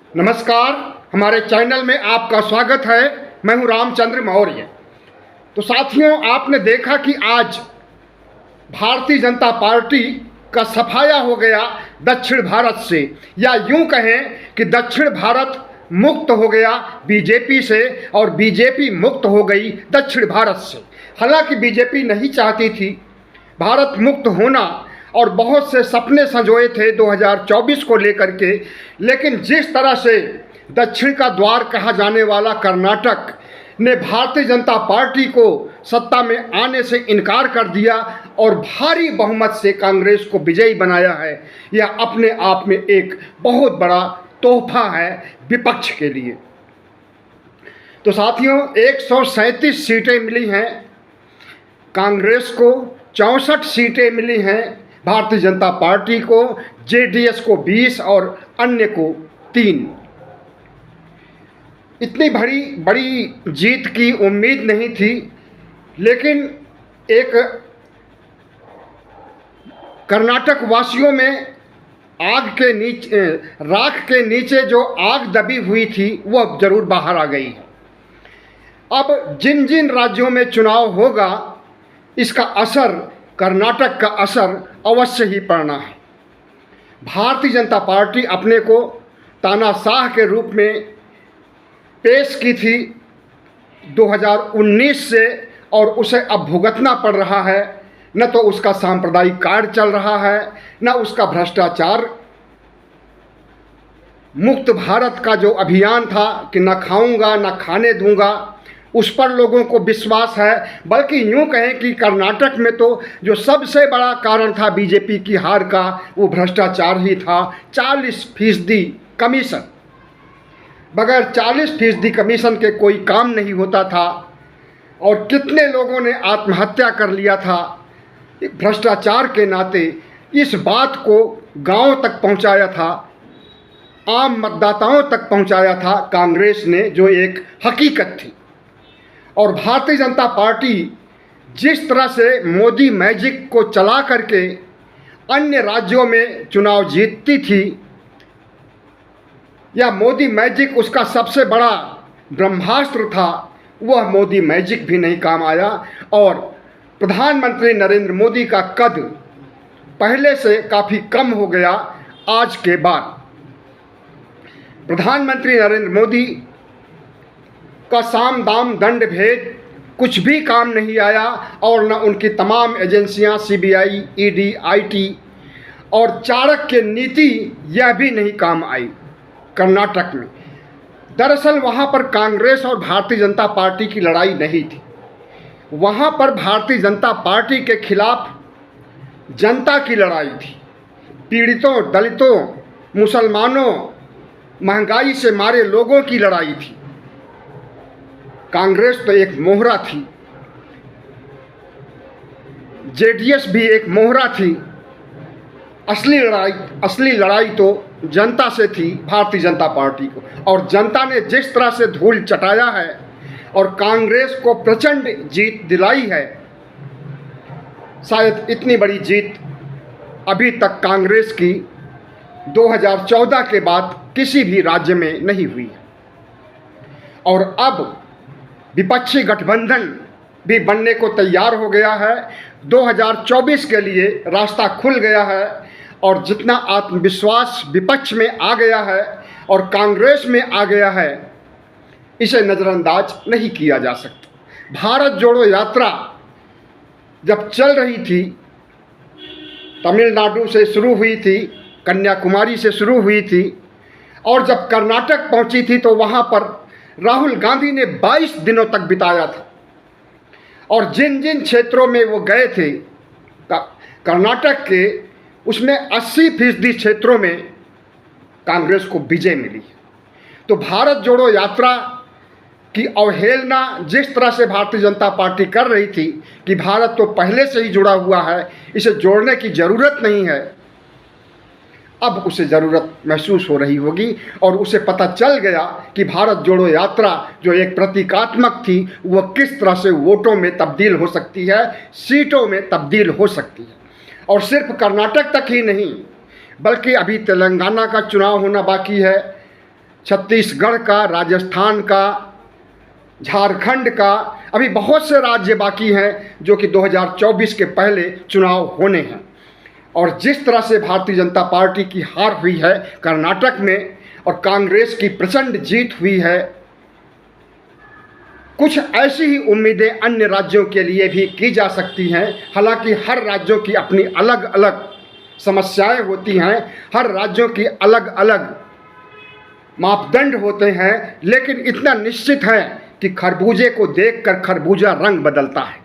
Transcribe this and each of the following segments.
नमस्कार, हमारे चैनल में आपका स्वागत है। मैं हूं रामचंद्र मौर्य। तो साथियों, आपने देखा कि आज भारतीय जनता पार्टी का सफाया हो गया दक्षिण भारत से, या यूं कहें कि दक्षिण भारत मुक्त हो गया बीजेपी से और बीजेपी मुक्त हो गई दक्षिण भारत से। हालांकि बीजेपी नहीं चाहती थी भारत मुक्त होना और बहुत से सपने संजोए थे 2024 को लेकर के, लेकिन जिस तरह से दक्षिण का द्वार कहा जाने वाला कर्नाटक ने भारतीय जनता पार्टी को सत्ता में आने से इनकार कर दिया और भारी बहुमत से कांग्रेस को विजयी बनाया है, यह अपने आप में एक बहुत बड़ा तोहफा है विपक्ष के लिए। तो साथियों, 137 सीटें मिली हैं कांग्रेस को, 64 सीटें मिली हैं भारतीय जनता पार्टी को, जेडीएस को 20 और अन्य को 3। इतनी बड़ी जीत की उम्मीद नहीं थी, लेकिन एक कर्नाटक वासियों में राख के नीचे जो आग दबी हुई थी वह जरूर बाहर आ गई। अब जिन जिन राज्यों में चुनाव होगा, इसका असर, कर्नाटक का असर अवश्य ही पड़ना है। भारतीय जनता पार्टी अपने को तानाशाह के रूप में पेश की थी 2019 से, और उसे अब भुगतना पड़ रहा है। न तो उसका सांप्रदायिक कार्ड चल रहा है, न उसका भ्रष्टाचार मुक्त भारत का जो अभियान था कि न खाऊंगा न खाने दूंगा, उस पर लोगों को विश्वास है। बल्कि यूं कहें कि कर्नाटक में तो जो सबसे बड़ा कारण था बीजेपी की हार का, वो भ्रष्टाचार ही था। 40% कमीशन, बगैर 40% कमीशन के कोई काम नहीं होता था, और कितने लोगों ने आत्महत्या कर लिया था। भ्रष्टाचार के नाते इस बात को गांव तक पहुंचाया था, आम मतदाताओं तक पहुंचाया था कांग्रेस ने, जो एक हकीकत थी। और भारतीय जनता पार्टी जिस तरह से मोदी मैजिक को चला करके अन्य राज्यों में चुनाव जीतती थी, या मोदी मैजिक उसका सबसे बड़ा ब्रह्मास्त्र था, वह मोदी मैजिक भी नहीं काम आया। और प्रधानमंत्री नरेंद्र मोदी का कद पहले से काफ़ी कम हो गया आज के बाद। प्रधानमंत्री नरेंद्र मोदी का साम दाम दंड भेद कुछ भी काम नहीं आया, और न उनकी तमाम एजेंसियां सीबीआई, ईडी, आईटी और चाणक्य नीति, यह भी नहीं काम आई कर्नाटक में। दरअसल वहां पर कांग्रेस और भारतीय जनता पार्टी की लड़ाई नहीं थी, वहां पर भारतीय जनता पार्टी के खिलाफ जनता की लड़ाई थी। पीड़ितों, दलितों, मुसलमानों, महंगाई से मारे लोगों की लड़ाई थी। कांग्रेस तो एक मोहरा थी, जेडीएस भी एक मोहरा थी। असली लड़ाई तो जनता से थी, भारतीय जनता पार्टी को। और जनता ने जिस तरह से धूल चटाया है और कांग्रेस को प्रचंड जीत दिलाई है, शायद इतनी बड़ी जीत अभी तक कांग्रेस की 2014 के बाद किसी भी राज्य में नहीं हुई। और अब विपक्षी गठबंधन भी बनने को तैयार हो गया है। 2024 के लिए रास्ता खुल गया है, और जितना आत्मविश्वास विपक्ष में आ गया है और कांग्रेस में आ गया है, इसे नज़रअंदाज नहीं किया जा सकता। भारत जोड़ो यात्रा जब चल रही थी, तमिलनाडु से शुरू हुई थी, कन्याकुमारी से शुरू हुई थी, और जब कर्नाटक पहुंची थी तो वहां पर राहुल गांधी ने 22 दिनों तक बिताया था। और जिन जिन क्षेत्रों में वो गए थे कर्नाटक के, उसमें 80% क्षेत्रों में कांग्रेस को विजय मिली। तो भारत जोड़ो यात्रा की अवहेलना जिस तरह से भारतीय जनता पार्टी कर रही थी कि भारत तो पहले से ही जुड़ा हुआ है, इसे जोड़ने की ज़रूरत नहीं है, अब उसे ज़रूरत महसूस हो रही होगी। और उसे पता चल गया कि भारत जोड़ो यात्रा जो एक प्रतीकात्मक थी, वह किस तरह से वोटों में तब्दील हो सकती है, सीटों में तब्दील हो सकती है। और सिर्फ कर्नाटक तक ही नहीं, बल्कि अभी तेलंगाना का चुनाव होना बाकी है, छत्तीसगढ़ का, राजस्थान का, झारखंड का, अभी बहुत से राज्य बाकी हैं जो कि 2024 के पहले चुनाव होने हैं। और जिस तरह से भारतीय जनता पार्टी की हार हुई है कर्नाटक में और कांग्रेस की प्रचंड जीत हुई है, कुछ ऐसी ही उम्मीदें अन्य राज्यों के लिए भी की जा सकती हैं। हालांकि हर राज्यों की अपनी अलग अलग समस्याएं होती हैं, हर राज्यों की अलग अलग मापदंड होते हैं, लेकिन इतना निश्चित है कि खरबूजे को देखकर खरबूजा रंग बदलता है।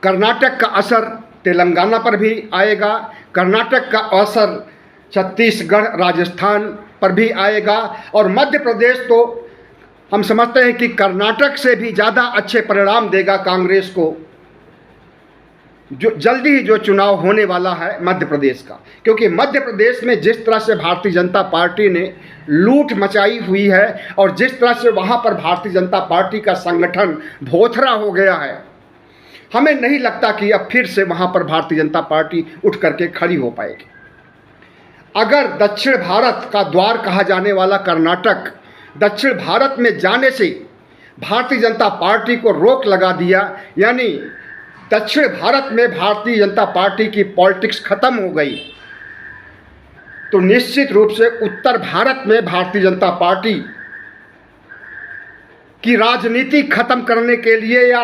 कर्नाटक का असर तेलंगाना पर भी आएगा, कर्नाटक का असर छत्तीसगढ़, राजस्थान पर भी आएगा, और मध्य प्रदेश तो हम समझते हैं कि कर्नाटक से भी ज़्यादा अच्छे परिणाम देगा कांग्रेस को, जो जल्दी ही जो चुनाव होने वाला है मध्य प्रदेश का। क्योंकि मध्य प्रदेश में जिस तरह से भारतीय जनता पार्टी ने लूट मचाई हुई है और जिस तरह से वहाँ पर भारतीय जनता पार्टी का संगठन भोथरा हो गया है, हमें नहीं लगता कि अब फिर से वहाँ पर भारतीय जनता पार्टी उठ करके खड़ी हो पाएगी। अगर दक्षिण भारत का द्वार कहा जाने वाला कर्नाटक दक्षिण भारत में जाने से भारतीय जनता पार्टी को रोक लगा दिया, यानी दक्षिण भारत में भारतीय जनता पार्टी की पॉलिटिक्स खत्म हो गई, तो निश्चित रूप से उत्तर भारत में भारतीय जनता पार्टी की राजनीति खत्म करने के लिए या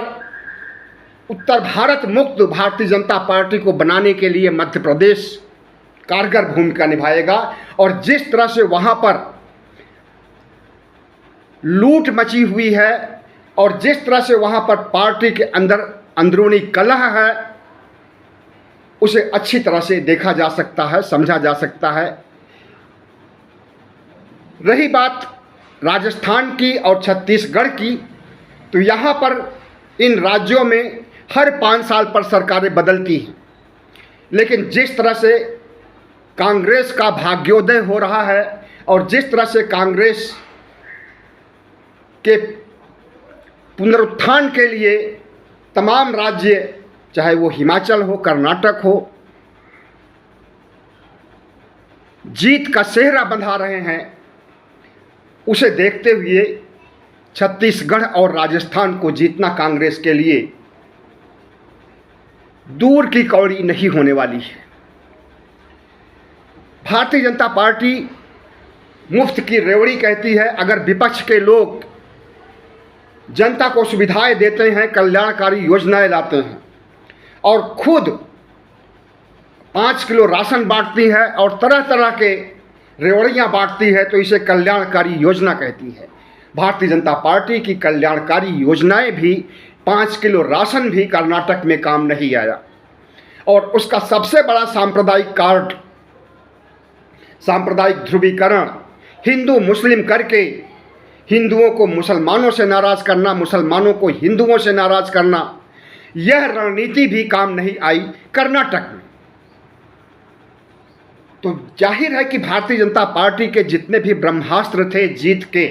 उत्तर भारत मुक्त भारतीय जनता पार्टी को बनाने के लिए मध्य प्रदेश कारगर भूमिका निभाएगा। और जिस तरह से वहाँ पर लूट मची हुई है और जिस तरह से वहाँ पर पार्टी के अंदर अंदरूनी कलह है, उसे अच्छी तरह से देखा जा सकता है, समझा जा सकता है। रही बात राजस्थान की और छत्तीसगढ़ की, तो यहाँ पर इन राज्यों में हर 5 साल पर सरकारें बदलती हैं, लेकिन जिस तरह से कांग्रेस का भाग्योदय हो रहा है और जिस तरह से कांग्रेस के पुनरुत्थान के लिए तमाम राज्य, चाहे वो हिमाचल हो, कर्नाटक हो, जीत का सेहरा बंधा रहे हैं, उसे देखते हुए छत्तीसगढ़ और राजस्थान को जीतना कांग्रेस के लिए दूर की कौड़ी नहीं होने वाली है। भारतीय जनता पार्टी मुफ्त की रेवड़ी कहती है। अगर विपक्ष के लोग जनता को सुविधाएं देते हैं, कल्याणकारी योजनाएं लाते हैं और खुद 5 किलो राशन बांटती है और तरह तरह के रेवड़ियाँ बांटती है, तो इसे कल्याणकारी योजना कहती है। भारतीय जनता पार्टी की कल्याणकारी योजनाएं भी 5 किलो राशन भी कर्नाटक में काम नहीं आया, और उसका सबसे बड़ा सांप्रदायिक कार्ड, सांप्रदायिक ध्रुवीकरण, हिंदू मुस्लिम करके हिंदुओं को मुसलमानों से नाराज़ करना, मुसलमानों को हिंदुओं से नाराज़ करना, यह रणनीति भी काम नहीं आई कर्नाटक में। तो जाहिर है कि भारतीय जनता पार्टी के जितने भी ब्रह्मास्त्र थे जीत के,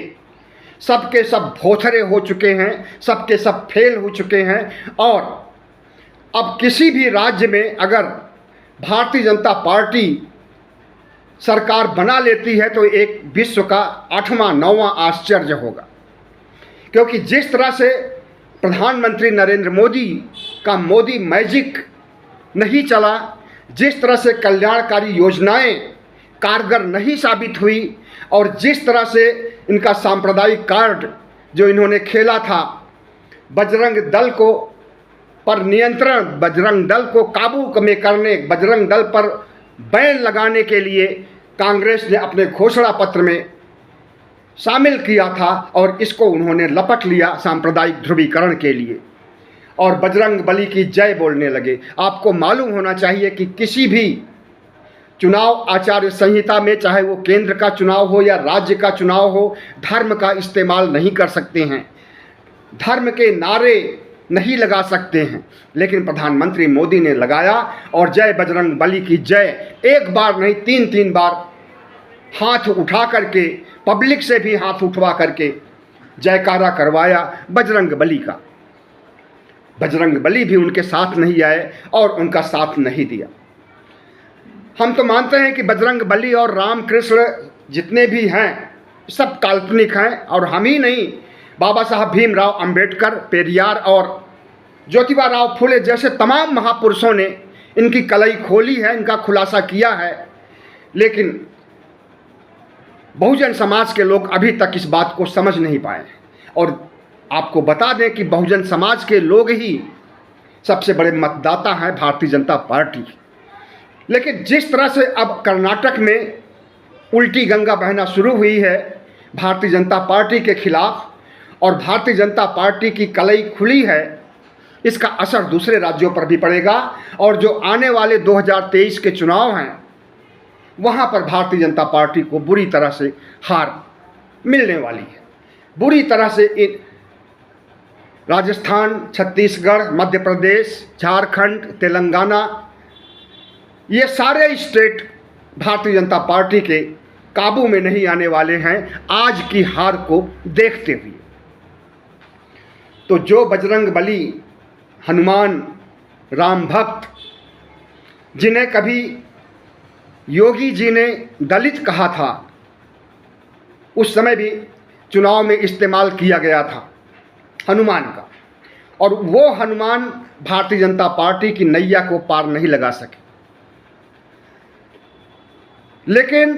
सबके सब भोथरे हो चुके हैं, सबके सब फेल हो चुके हैं। और अब किसी भी राज्य में अगर भारतीय जनता पार्टी सरकार बना लेती है तो एक विश्व का 8वां 9वां आश्चर्य होगा। क्योंकि जिस तरह से प्रधानमंत्री नरेंद्र मोदी का मोदी मैजिक नहीं चला, जिस तरह से कल्याणकारी योजनाएं कारगर नहीं साबित हुई और जिस तरह से इनका सांप्रदायिक कार्ड जो इन्होंने खेला था, बजरंग दल को पर नियंत्रण, बजरंग दल को काबू में करने, बजरंग दल पर बैन लगाने के लिए कांग्रेस ने अपने घोषणा पत्र में शामिल किया था और इसको उन्होंने लपट लिया सांप्रदायिक ध्रुवीकरण के लिए और बजरंग बली की जय बोलने लगे। आपको मालूम होना चाहिए कि किसी भी चुनाव आचार संहिता में, चाहे वो केंद्र का चुनाव हो या राज्य का चुनाव हो, धर्म का इस्तेमाल नहीं कर सकते हैं, धर्म के नारे नहीं लगा सकते हैं। लेकिन प्रधानमंत्री मोदी ने लगाया और जय बजरंग बली की जय एक बार नहीं 3 बार हाथ उठा करके, पब्लिक से भी हाथ उठवा करके जयकारा करवाया बजरंग बली का। बजरंग बली भी उनके साथ नहीं आए और उनका साथ नहीं दिया। हम तो मानते हैं कि बजरंग बली और रामकृष्ण जितने भी हैं सब काल्पनिक हैं, और हम ही नहीं, बाबा साहब भीमराव अंबेडकर, पेरियार और ज्योतिबा राव फुले जैसे तमाम महापुरुषों ने इनकी कलई खोली है, इनका खुलासा किया है। लेकिन बहुजन समाज के लोग अभी तक इस बात को समझ नहीं पाए। और आपको बता दें कि बहुजन समाज के लोग ही सबसे बड़े मतदाता हैं भारतीय जनता पार्टी। लेकिन जिस तरह से अब कर्नाटक में उल्टी गंगा बहना शुरू हुई है भारतीय जनता पार्टी के खिलाफ, और भारतीय जनता पार्टी की कलई खुली है, इसका असर दूसरे राज्यों पर भी पड़ेगा। और जो आने वाले 2023 के चुनाव हैं वहाँ पर भारतीय जनता पार्टी को बुरी तरह से हार मिलने वाली है। बुरी तरह से राजस्थान, छत्तीसगढ़, मध्य प्रदेश, झारखंड, तेलंगाना, ये सारे स्टेट भारतीय जनता पार्टी के काबू में नहीं आने वाले हैं आज की हार को देखते हुए। तो जो बजरंग बली, हनुमान, राम भक्त, जिन्हें कभी योगी जी ने दलित कहा था, उस समय भी चुनाव में इस्तेमाल किया गया था हनुमान का, और वो हनुमान भारतीय जनता पार्टी की नैया को पार नहीं लगा सके। लेकिन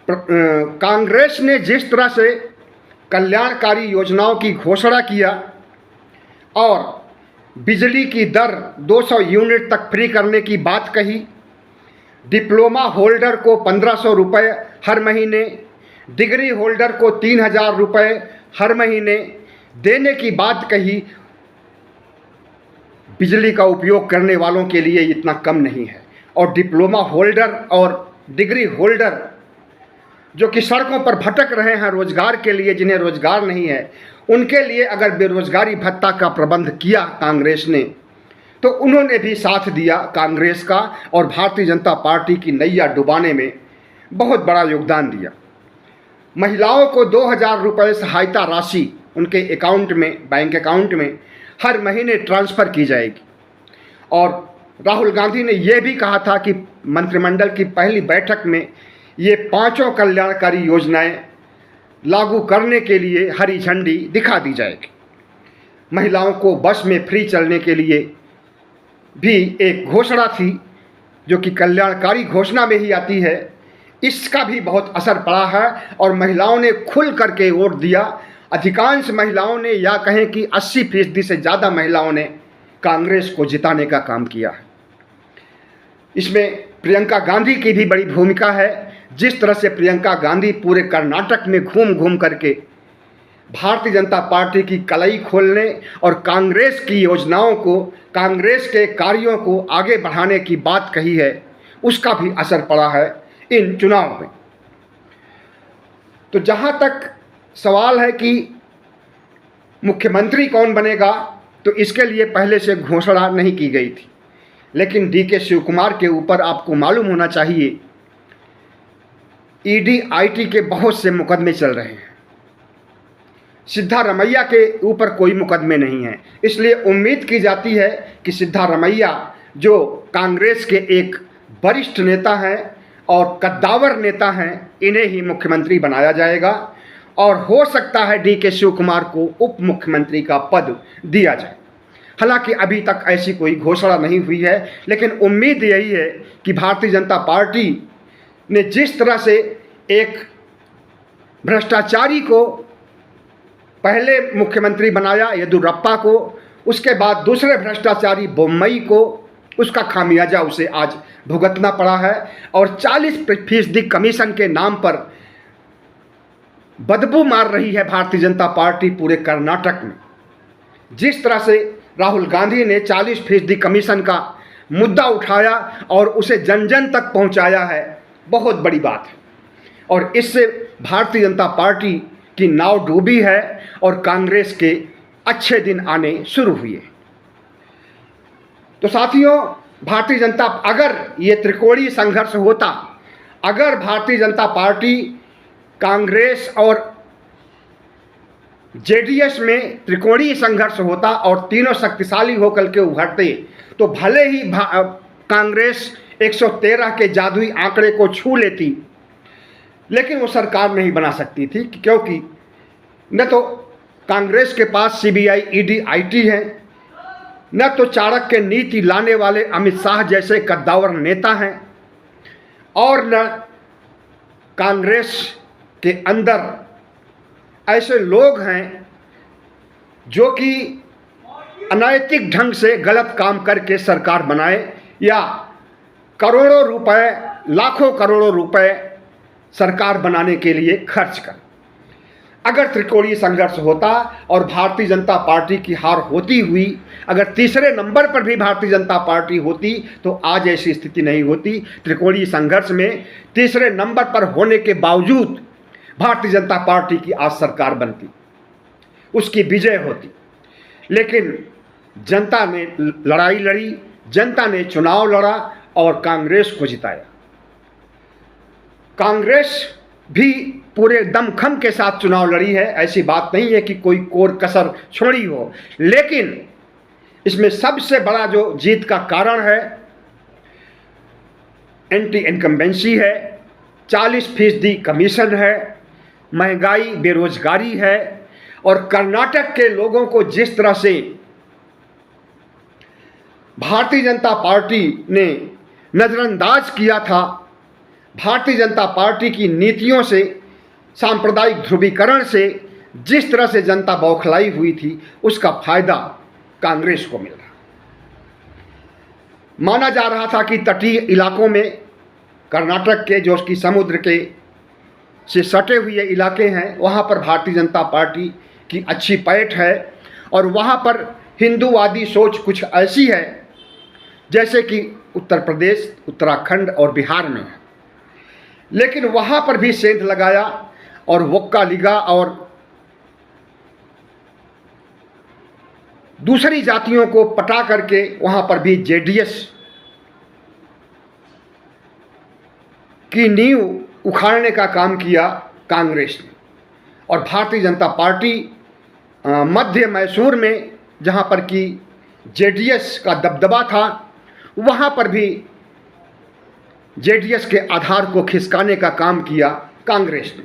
कांग्रेस ने जिस तरह से कल्याणकारी योजनाओं की घोषणा किया और बिजली की दर 200 यूनिट तक फ्री करने की बात कही, डिप्लोमा होल्डर को 1500 रुपये हर महीने, डिग्री होल्डर को 3000 रुपये हर महीने देने की बात कही, बिजली का उपयोग करने वालों के लिए इतना कम नहीं है। और डिप्लोमा होल्डर और डिग्री होल्डर जो कि सड़कों पर भटक रहे हैं रोजगार के लिए, जिन्हें रोजगार नहीं है, उनके लिए अगर बेरोजगारी भत्ता का प्रबंध किया कांग्रेस ने, तो उन्होंने भी साथ दिया कांग्रेस का, और भारतीय जनता पार्टी की नैया डुबाने में बहुत बड़ा योगदान दिया। महिलाओं को 2000 रुपये सहायता राशि उनके अकाउंट में, बैंक अकाउंट में हर महीने ट्रांसफ़र की जाएगी। और राहुल गांधी ने यह भी कहा था कि मंत्रिमंडल की पहली बैठक में ये 5 कल्याणकारी योजनाएं लागू करने के लिए हरी झंडी दिखा दी जाएगी। महिलाओं को बस में फ्री चलने के लिए भी एक घोषणा थी, जो कि कल्याणकारी घोषणा में ही आती है। इसका भी बहुत असर पड़ा है और महिलाओं ने खुल करके वोट दिया। अधिकांश महिलाओं ने, या कहें कि 80% से ज़्यादा महिलाओं ने कांग्रेस को जिताने का काम किया है। इसमें प्रियंका गांधी की भी बड़ी भूमिका है। जिस तरह से प्रियंका गांधी पूरे कर्नाटक में घूम घूम करके भारतीय जनता पार्टी की कलई खोलने और कांग्रेस की योजनाओं को, कांग्रेस के कार्यों को आगे बढ़ाने की बात कही है, उसका भी असर पड़ा है इन चुनाव में। तो जहाँ तक सवाल है कि मुख्यमंत्री कौन बनेगा, तो इसके लिए पहले से घोषणा नहीं की गई थी। लेकिन DK शिव कुमार के ऊपर आपको मालूम होना चाहिए ED IT के बहुत से मुकदमे चल रहे हैं। सिद्धारमैया के ऊपर कोई मुकदमे नहीं हैं। इसलिए उम्मीद की जाती है कि सिद्धारमैया, जो कांग्रेस के एक वरिष्ठ नेता हैं और कद्दावर नेता हैं, इन्हें ही मुख्यमंत्री बनाया जाएगा। और हो सकता है DK शिव कुमार को उप मुख्यमंत्री का पद दिया जाए। हालांकि अभी तक ऐसी कोई घोषणा नहीं हुई है, लेकिन उम्मीद यही है कि भारतीय जनता पार्टी ने जिस तरह से एक भ्रष्टाचारी को पहले मुख्यमंत्री बनाया, येदियुरप्पा को, उसके बाद दूसरे भ्रष्टाचारी बोम्मई को, उसका खामियाजा उसे आज भुगतना पड़ा है। और 40% कमीशन के नाम पर बदबू मार रही है भारतीय जनता पार्टी पूरे कर्नाटक में। जिस तरह से राहुल गांधी ने 40% कमीशन का मुद्दा उठाया और उसे जन जन तक पहुंचाया है, बहुत बड़ी बात है। और इससे भारतीय जनता पार्टी की नाव डूबी है और कांग्रेस के अच्छे दिन आने शुरू हुए। तो साथियों, भारतीय जनता, अगर ये त्रिकोणीय संघर्ष होता, अगर भारतीय जनता पार्टी, कांग्रेस और JDS में त्रिकोणीय संघर्ष होता और तीनों शक्तिशाली होकर के उभरते, तो भले ही कांग्रेस 113 के जादुई आंकड़े को छू लेती, लेकिन वो सरकार नहीं बना सकती थी, क्योंकि न तो कांग्रेस के पास सीबीआई, ईडी, आईटी है, न तो चाणक्य नीति लाने वाले अमित शाह जैसे कद्दावर नेता हैं, और न कांग्रेस के अंदर ऐसे लोग हैं जो कि अनैतिक ढंग से गलत काम करके सरकार बनाए या करोड़ों रुपए, लाखों करोड़ों रुपए सरकार बनाने के लिए खर्च कर। अगर त्रिकोणीय संघर्ष होता और भारतीय जनता पार्टी की हार होती हुई, अगर तीसरे नंबर पर भी भारतीय जनता पार्टी होती तो आज ऐसी स्थिति नहीं होती। त्रिकोणीय संघर्ष में तीसरे नंबर पर होने के बावजूद भारतीय जनता पार्टी की आज सरकार बनती, उसकी विजय होती। लेकिन जनता ने लड़ाई लड़ी, जनता ने चुनाव लड़ा और कांग्रेस को जिताया। कांग्रेस भी पूरे दमखम के साथ चुनाव लड़ी है, ऐसी बात नहीं है कि कोई कोर कसर छोड़ी हो, लेकिन इसमें सबसे बड़ा जो जीत का कारण है एंटी इनकम्बेंसी है, 40% कमीशन है, महंगाई, बेरोजगारी है, और कर्नाटक के लोगों को जिस तरह से भारतीय जनता पार्टी ने नज़रअंदाज किया था, भारतीय जनता पार्टी की नीतियों से, सांप्रदायिक ध्रुवीकरण से जिस तरह से जनता बौखलाई हुई थी, उसका फायदा कांग्रेस को मिल रहा। माना जा रहा था कि तटीय इलाकों में, कर्नाटक के जो कि समुद्र के से सटे हुए इलाके हैं, वहाँ पर भारतीय जनता पार्टी की अच्छी पैठ है, और वहाँ पर हिंदूवादी सोच कुछ ऐसी है जैसे कि उत्तर प्रदेश, उत्तराखंड और बिहार में है। लेकिन वहाँ पर भी सेंध लगाया और वोक्का लीगा और दूसरी जातियों को पटा करके वहाँ पर भी जेडीएस की नींव उखाड़ने का काम किया कांग्रेस ने। और भारतीय जनता पार्टी मध्य मैसूर में, जहाँ पर कि जेडीएस का दबदबा था, वहाँ पर भी जेडीएस के आधार को खिसकाने का काम किया कांग्रेस ने।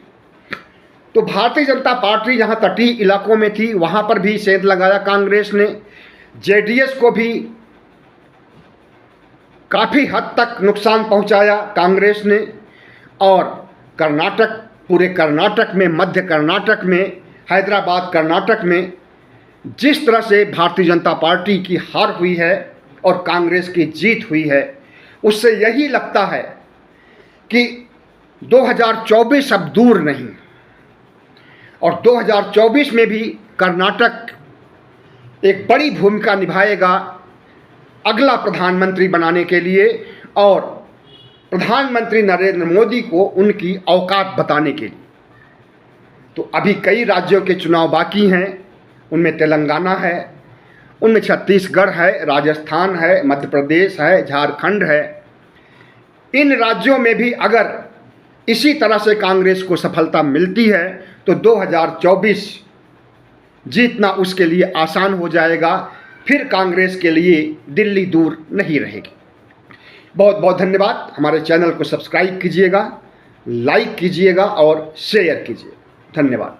तो भारतीय जनता पार्टी जहाँ तटीय इलाकों में थी, वहाँ पर भी सेंध लगाया कांग्रेस ने, जेडीएस को भी काफ़ी हद तक नुकसान पहुँचाया कांग्रेस ने, और कर्नाटक, पूरे कर्नाटक में, मध्य कर्नाटक में, हैदराबाद कर्नाटक में जिस तरह से भारतीय जनता पार्टी की हार हुई है और कांग्रेस की जीत हुई है, उससे यही लगता है कि 2024 अब दूर नहीं, और 2024 में भी कर्नाटक एक बड़ी भूमिका निभाएगा अगला प्रधानमंत्री बनाने के लिए, और प्रधानमंत्री नरेंद्र मोदी को उनकी औकात बताने के लिए। तो अभी कई राज्यों के चुनाव बाकी हैं, उनमें तेलंगाना है, उनमें छत्तीसगढ़ है, राजस्थान है, मध्य प्रदेश है, झारखंड है। इन राज्यों में भी अगर इसी तरह से कांग्रेस को सफलता मिलती है तो 2024 जीतना उसके लिए आसान हो जाएगा। फिर कांग्रेस के लिए दिल्ली दूर नहीं रहेगी। बहुत बहुत धन्यवाद। हमारे चैनल को सब्सक्राइब कीजिएगा, लाइक कीजिएगा और शेयर कीजिए। धन्यवाद।